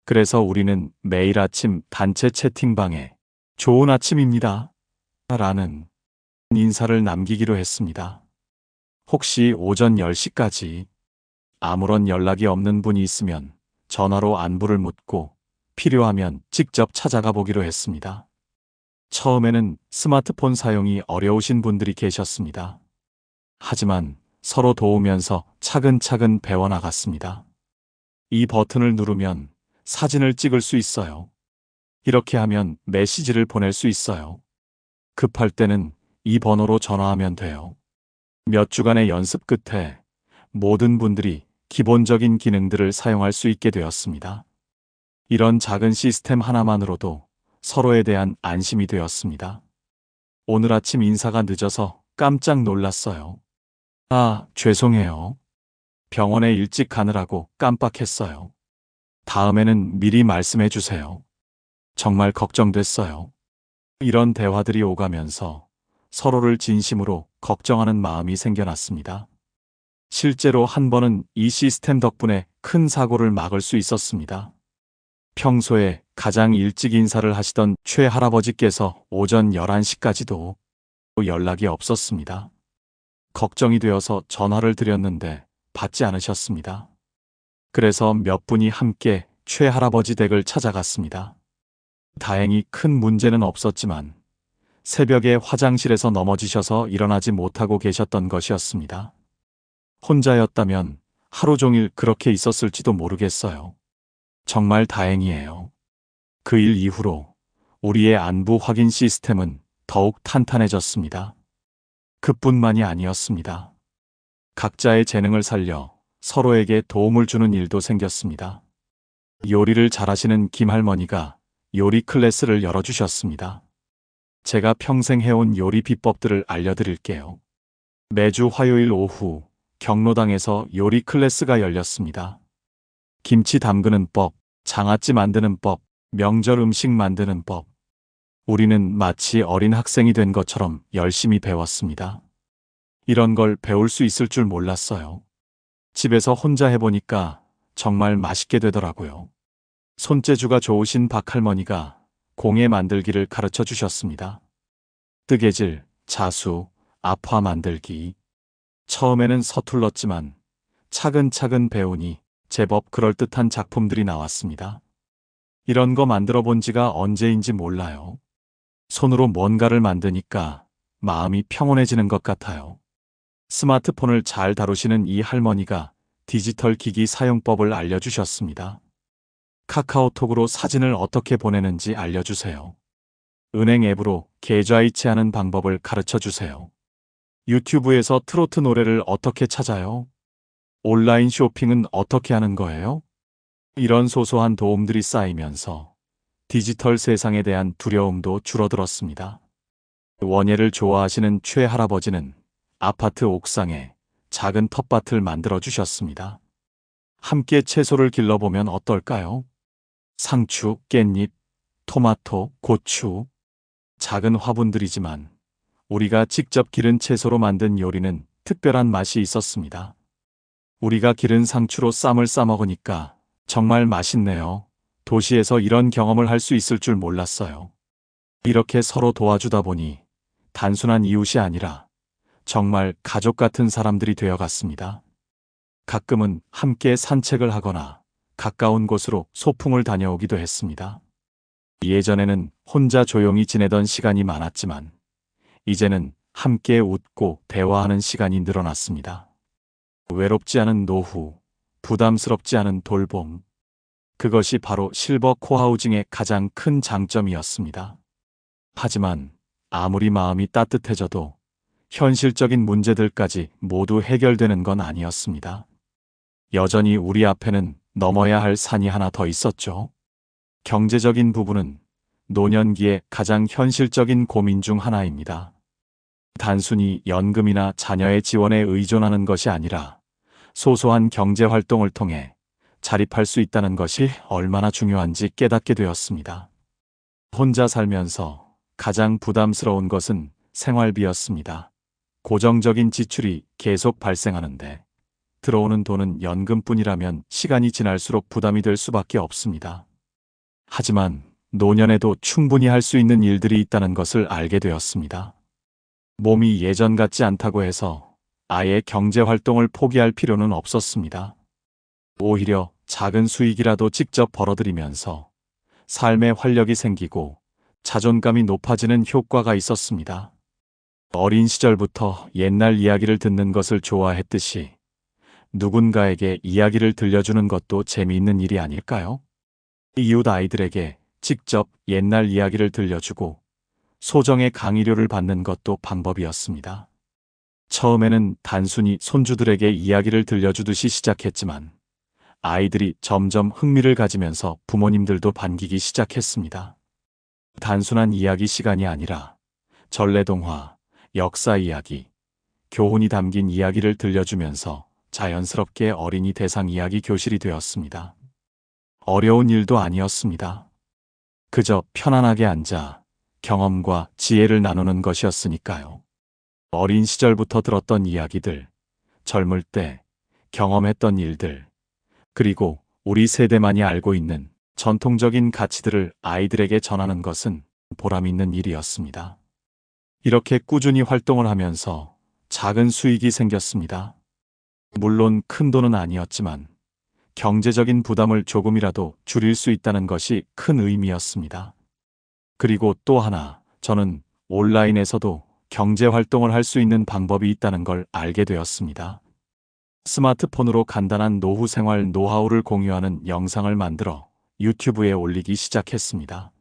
A: 그래서 우리는 매일 아침 단체 채팅방에 좋은 아침입니다. 라는 인사를 남기기로 했습니다. 혹시 오전 10시까지 아무런 연락이 없는 분이 있으면 전화로 안부를 묻고 필요하면 직접 찾아가 보기로 했습니다. 처음에는 스마트폰 사용이 어려우신 분들이 계셨습니다. 하지만 서로 도우면서 차근차근 배워나갔습니다. 이 버튼을 누르면 사진을 찍을 수 있어요. 이렇게 하면 메시지를 보낼 수 있어요. 급할 때는 이 번호로 전화하면 돼요. 몇 주간의 연습 끝에 모든 분들이 기본적인 기능들을 사용할 수 있게 되었습니다. 이런 작은 시스템 하나만으로도 서로에 대한 안심이 되었습니다. 오늘 아침 인사가 늦어서 깜짝 놀랐어요. 아, 죄송해요. 병원에 일찍 가느라고 깜빡했어요. 다음에는 미리 말씀해 주세요. 정말 걱정됐어요. 이런 대화들이 오가면서 서로를 진심으로 걱정하는 마음이 생겨났습니다. 실제로 한 번은 이 시스템 덕분에 큰 사고를 막을 수 있었습니다. 평소에 가장 일찍 인사를 하시던 최할아버지께서 오전 11시까지도 연락이 없었습니다. 걱정이 되어서 전화를 드렸는데 받지 않으셨습니다. 그래서 몇 분이 함께 최할아버지 댁을 찾아갔습니다. 다행히 큰 문제는 없었지만 새벽에 화장실에서 넘어지셔서 일어나지 못하고 계셨던 것이었습니다. 혼자였다면 하루 종일 그렇게 있었을지도 모르겠어요. 정말 다행이에요. 그 일 이후로 우리의 안부 확인 시스템은 더욱 탄탄해졌습니다. 그뿐만이 아니었습니다. 각자의 재능을 살려 서로에게 도움을 주는 일도 생겼습니다. 요리를 잘하시는 김할머니가 요리 클래스를 열어주셨습니다. 제가 평생 해온 요리 비법들을 알려드릴게요. 매주 화요일 오후 경로당에서 요리 클래스가 열렸습니다. 김치 담그는 법, 장아찌 만드는 법, 명절 음식 만드는 법. 우리는 마치 어린 학생이 된 것처럼 열심히 배웠습니다. 이런 걸 배울 수 있을 줄 몰랐어요. 집에서 혼자 해보니까 정말 맛있게 되더라고요. 손재주가 좋으신 박할머니가 공예 만들기를 가르쳐 주셨습니다. 뜨개질, 자수, 압화 만들기. 처음에는 서툴렀지만 차근차근 배우니 제법 그럴듯한 작품들이 나왔습니다. 이런 거 만들어 본 지가 언제인지 몰라요. 손으로 뭔가를 만드니까 마음이 평온해지는 것 같아요. 스마트폰을 잘 다루시는 이 할머니가 디지털 기기 사용법을 알려주셨습니다. 카카오톡으로 사진을 어떻게 보내는지 알려주세요. 은행 앱으로 계좌 이체하는 방법을 가르쳐 주세요. 유튜브에서 트로트 노래를 어떻게 찾아요? 온라인 쇼핑은 어떻게 하는 거예요? 이런 소소한 도움들이 쌓이면서 디지털 세상에 대한 두려움도 줄어들었습니다. 원예를 좋아하시는 최할아버지는 아파트 옥상에 작은 텃밭을 만들어 주셨습니다. 함께 채소를 길러보면 어떨까요? 상추, 깻잎, 토마토, 고추. 작은 화분들이지만 우리가 직접 기른 채소로 만든 요리는 특별한 맛이 있었습니다. 우리가 기른 상추로 쌈을 싸 먹으니까 정말 맛있네요. 도시에서 이런 경험을 할 수 있을 줄 몰랐어요. 이렇게 서로 도와주다 보니 단순한 이웃이 아니라 정말 가족 같은 사람들이 되어갔습니다. 가끔은 함께 산책을 하거나 가까운 곳으로 소풍을 다녀오기도 했습니다. 예전에는 혼자 조용히 지내던 시간이 많았지만 이제는 함께 웃고 대화하는 시간이 늘어났습니다. 외롭지 않은 노후, 부담스럽지 않은 돌봄. 그것이 바로 실버 코하우징의 가장 큰 장점이었습니다. 하지만 아무리 마음이 따뜻해져도 현실적인 문제들까지 모두 해결되는 건 아니었습니다. 여전히 우리 앞에는 넘어야 할 산이 하나 더 있었죠. 경제적인 부분은 노년기의 가장 현실적인 고민 중 하나입니다. 단순히 연금이나 자녀의 지원에 의존하는 것이 아니라 소소한 경제 활동을 통해 자립할 수 있다는 것이 얼마나 중요한지 깨닫게 되었습니다. 혼자 살면서 가장 부담스러운 것은 생활비였습니다. 고정적인 지출이 계속 발생하는데 들어오는 돈은 연금뿐이라면 시간이 지날수록 부담이 될 수밖에 없습니다. 하지만 노년에도 충분히 할 수 있는 일들이 있다는 것을 알게 되었습니다. 몸이 예전 같지 않다고 해서 아예 경제 활동을 포기할 필요는 없었습니다. 오히려 작은 수익이라도 직접 벌어들이면서 삶에 활력이 생기고 자존감이 높아지는 효과가 있었습니다. 어린 시절부터 옛날 이야기를 듣는 것을 좋아했듯이 누군가에게 이야기를 들려주는 것도 재미있는 일이 아닐까요? 이웃 아이들에게 직접 옛날 이야기를 들려주고 소정의 강의료를 받는 것도 방법이었습니다. 처음에는 단순히 손주들에게 이야기를 들려주듯이 시작했지만 아이들이 점점 흥미를 가지면서 부모님들도 반기기 시작했습니다. 단순한 이야기 시간이 아니라 전래동화, 역사 이야기, 교훈이 담긴 이야기를 들려주면서 자연스럽게 어린이 대상 이야기 교실이 되었습니다. 어려운 일도 아니었습니다. 그저 편안하게 앉아 경험과 지혜를 나누는 것이었으니까요. 어린 시절부터 들었던 이야기들, 젊을 때 경험했던 일들, 그리고 우리 세대만이 알고 있는 전통적인 가치들을 아이들에게 전하는 것은 보람 있는 일이었습니다. 이렇게 꾸준히 활동을 하면서 작은 수익이 생겼습니다. 물론 큰 돈은 아니었지만 경제적인 부담을 조금이라도 줄일 수 있다는 것이 큰 의미였습니다. 그리고 또 하나, 저는 온라인에서도 경제 활동을 할 수 있는 방법이 있다는 걸 알게 되었습니다. 스마트폰으로 간단한 노후 생활 노하우를 공유하는 영상을 만들어 유튜브에 올리기 시작했습니다.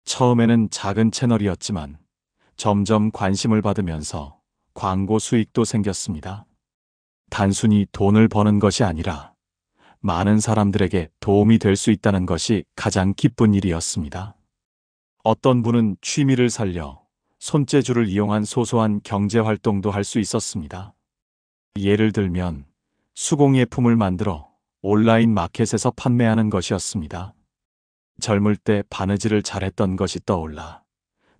A: 처음에는 작은 채널이었지만 점점 관심을 받으면서 광고 수익도 생겼습니다. 단순히 돈을 버는 것이 아니라 많은 사람들에게 도움이 될 수 있다는 것이 가장 기쁜 일이었습니다. 어떤 분은 취미를 살려 손재주를 이용한 소소한 경제 활동도 할 수 있었습니다. 예를 들면 수공예품을 만들어 온라인 마켓에서 판매하는 것이었습니다. 젊을 때 바느질을 잘했던 것이 떠올라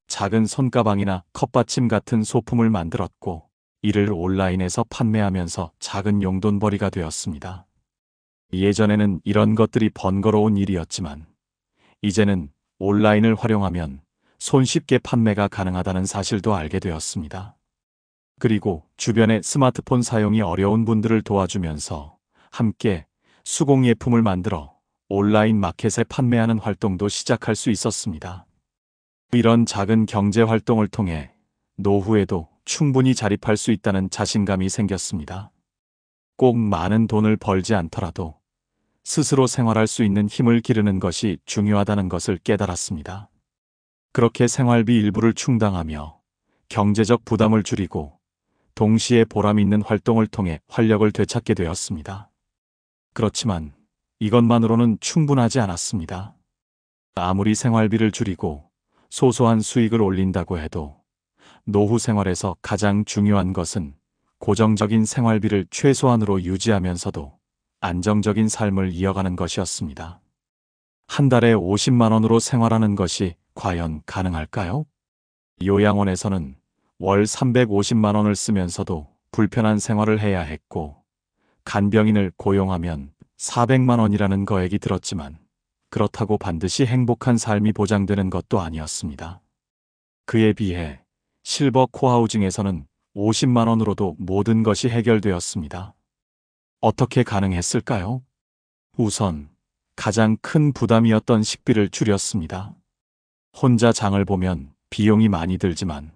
A: 작은 손가방이나 컵받침 같은 소품을 만들었고 이를 온라인에서 판매하면서 작은 용돈벌이가 되었습니다. 예전에는 이런 것들이 번거로운 일이었지만 이제는 온라인을 활용하면 손쉽게 판매가 가능하다는 사실도 알게 되었습니다. 그리고 주변에 스마트폰 사용이 어려운 분들을 도와주면서 함께 수공예품을 만들어 온라인 마켓에 판매하는 활동도 시작할 수 있었습니다. 이런 작은 경제 활동을 통해 노후에도 충분히 자립할 수 있다는 자신감이 생겼습니다. 꼭 많은 돈을 벌지 않더라도 스스로 생활할 수 있는 힘을 기르는 것이 중요하다는 것을 깨달았습니다. 그렇게 생활비 일부를 충당하며 경제적 부담을 줄이고 동시에 보람 있는 활동을 통해 활력을 되찾게 되었습니다. 그렇지만 이것만으로는 충분하지 않았습니다. 아무리 생활비를 줄이고 소소한 수익을 올린다고 해도 노후 생활에서 가장 중요한 것은 고정적인 생활비를 최소한으로 유지하면서도 안정적인 삶을 이어가는 것이었습니다. 한 달에 50만 원으로 생활하는 것이 과연 가능할까요? 요양원에서는 월 350만 원을 쓰면서도 불편한 생활을 해야 했고 간병인을 고용하면 400만 원이라는 거액이 들었지만 그렇다고 반드시 행복한 삶이 보장되는 것도 아니었습니다. 그에 비해 실버 코하우징에서는 50만 원으로도 모든 것이 해결되었습니다. 어떻게 가능했을까요? 우선 가장 큰 부담이었던 식비를 줄였습니다. 혼자 장을 보면 비용이 많이 들지만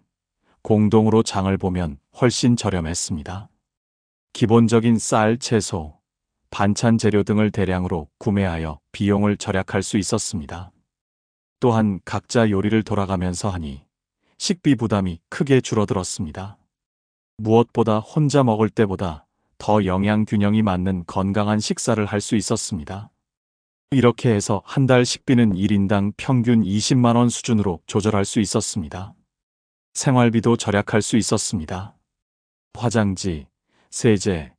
A: 공동으로 장을 보면 훨씬 저렴했습니다. 기본적인 쌀, 채소, 반찬 재료 등을 대량으로 구매하여 비용을 절약할 수 있었습니다. 또한 각자 요리를 돌아가면서 하니 식비 부담이 크게 줄어들었습니다. 무엇보다 혼자 먹을 때보다 더 영양 균형이 맞는 건강한 식사를 할 수 있었습니다. 이렇게 해서 한 달 식비는 1인당 평균 20만 원 수준으로 조절할 수 있었습니다. 생활비도 절약할 수 있었습니다. 화장지, 세제,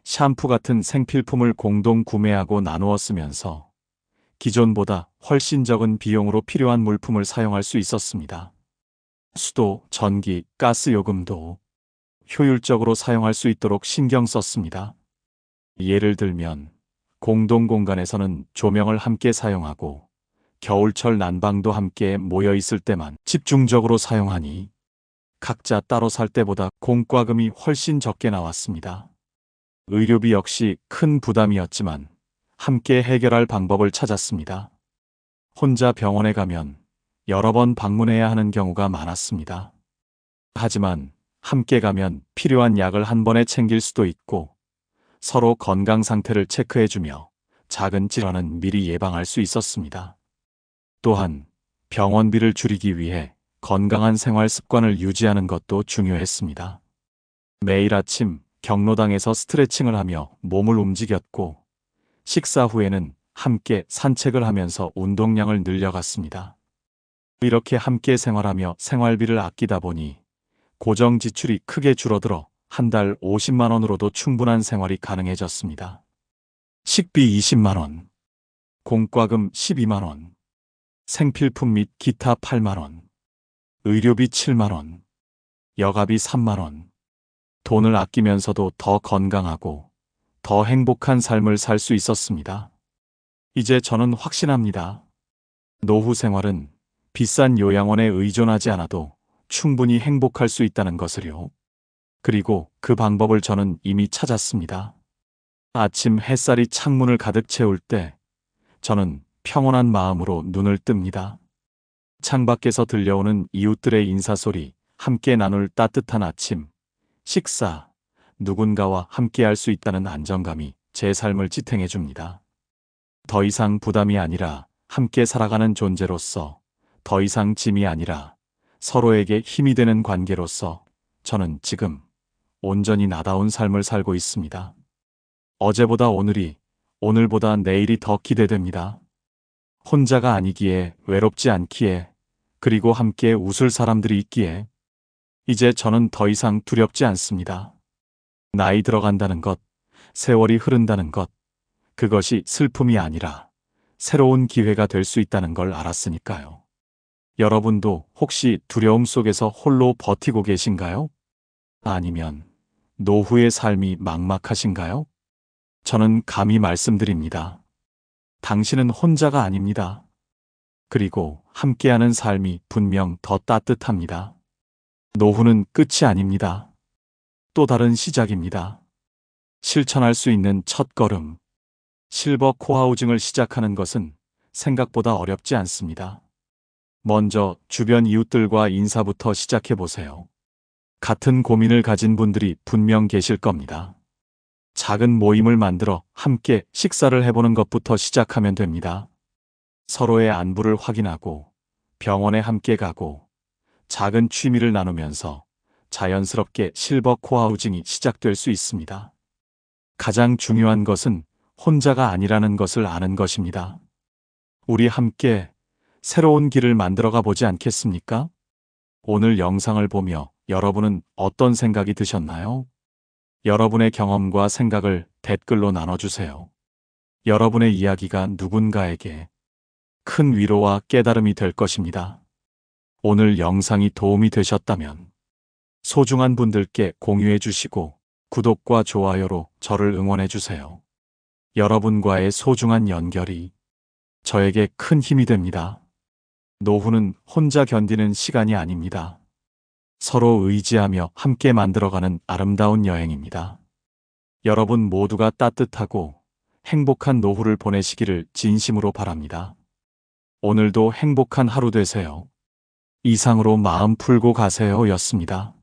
A: 샴푸 같은 생필품을 공동 구매하고 나누어 쓰면서 기존보다 훨씬 적은 비용으로 필요한 물품을 사용할 수 있었습니다. 수도, 전기, 가스 요금도 효율적으로 사용할 수 있도록 신경 썼습니다. 예를 들면 공동 공간에서는 조명을 함께 사용하고 겨울철 난방도 함께 모여 있을 때만 집중적으로 사용하니 각자 따로 살 때보다 공과금이 훨씬 적게 나왔습니다. 의료비 역시 큰 부담이었지만 함께 해결할 방법을 찾았습니다. 혼자 병원에 가면 여러 번 방문해야 하는 경우가 많았습니다. 하지만 함께 가면 필요한 약을 한 번에 챙길 수도 있고 서로 건강 상태를 체크해주며 작은 질환은 미리 예방할 수 있었습니다. 또한 병원비를 줄이기 위해 건강한 생활 습관을 유지하는 것도 중요했습니다. 매일 아침 경로당에서 스트레칭을 하며 몸을 움직였고 식사 후에는 함께 산책을 하면서 운동량을 늘려갔습니다. 이렇게 함께 생활하며 생활비를 아끼다 보니 고정 지출이 크게 줄어들어 한 달 50만 원으로도 충분한 생활이 가능해졌습니다. 식비 20만 원, 공과금 12만 원, 생필품 및 기타 8만 원, 의료비 7만 원, 여가비 3만 원. 돈을 아끼면서도 더 건강하고 더 행복한 삶을 살 수 있었습니다. 이제 저는 확신합니다. 노후 생활은 비싼 요양원에 의존하지 않아도 충분히 행복할 수 있다는 것을요. 그리고 그 방법을 저는 이미 찾았습니다. 아침 햇살이 창문을 가득 채울 때 저는 평온한 마음으로 눈을 뜹니다. 창밖에서 들려오는 이웃들의 인사소리, 함께 나눌 따뜻한 아침, 식사, 누군가와 함께 할 수 있다는 안정감이 제 삶을 지탱해 줍니다. 더 이상 부담이 아니라 함께 살아가는 존재로서, 더 이상 짐이 아니라 서로에게 힘이 되는 관계로서 저는 지금 온전히 나다운 삶을 살고 있습니다. 어제보다 오늘이, 오늘보다 내일이 더 기대됩니다. 혼자가 아니기에, 외롭지 않기에, 그리고 함께 웃을 사람들이 있기에, 이제 저는 더 이상 두렵지 않습니다. 나이 들어간다는 것, 세월이 흐른다는 것, 그것이 슬픔이 아니라 새로운 기회가 될 수 있다는 걸 알았으니까요. 여러분도 혹시 두려움 속에서 홀로 버티고 계신가요? 아니면 노후의 삶이 막막하신가요? 저는 감히 말씀드립니다. 당신은 혼자가 아닙니다. 그리고 함께하는 삶이 분명 더 따뜻합니다. 노후는 끝이 아닙니다. 또 다른 시작입니다. 실천할 수 있는 첫 걸음. 실버 코하우징을 시작하는 것은 생각보다 어렵지 않습니다. 먼저 주변 이웃들과 인사부터 시작해 보세요. 같은 고민을 가진 분들이 분명 계실 겁니다. 작은 모임을 만들어 함께 식사를 해보는 것부터 시작하면 됩니다. 서로의 안부를 확인하고, 병원에 함께 가고, 작은 취미를 나누면서 자연스럽게 실버 코하우징이 시작될 수 있습니다. 가장 중요한 것은 혼자가 아니라는 것을 아는 것입니다. 우리 함께 새로운 길을 만들어가 보지 않겠습니까? 오늘 영상을 보며 여러분은 어떤 생각이 드셨나요? 여러분의 경험과 생각을 댓글로 나눠주세요. 여러분의 이야기가 누군가에게 큰 위로와 깨달음이 될 것입니다. 오늘 영상이 도움이 되셨다면 소중한 분들께 공유해 주시고 구독과 좋아요로 저를 응원해 주세요. 여러분과의 소중한 연결이 저에게 큰 힘이 됩니다. 노후는 혼자 견디는 시간이 아닙니다. 서로 의지하며 함께 만들어가는 아름다운 여행입니다. 여러분 모두가 따뜻하고 행복한 노후를 보내시기를 진심으로 바랍니다. 오늘도 행복한 하루 되세요. 이상으로 마음 풀고 가세요 였습니다.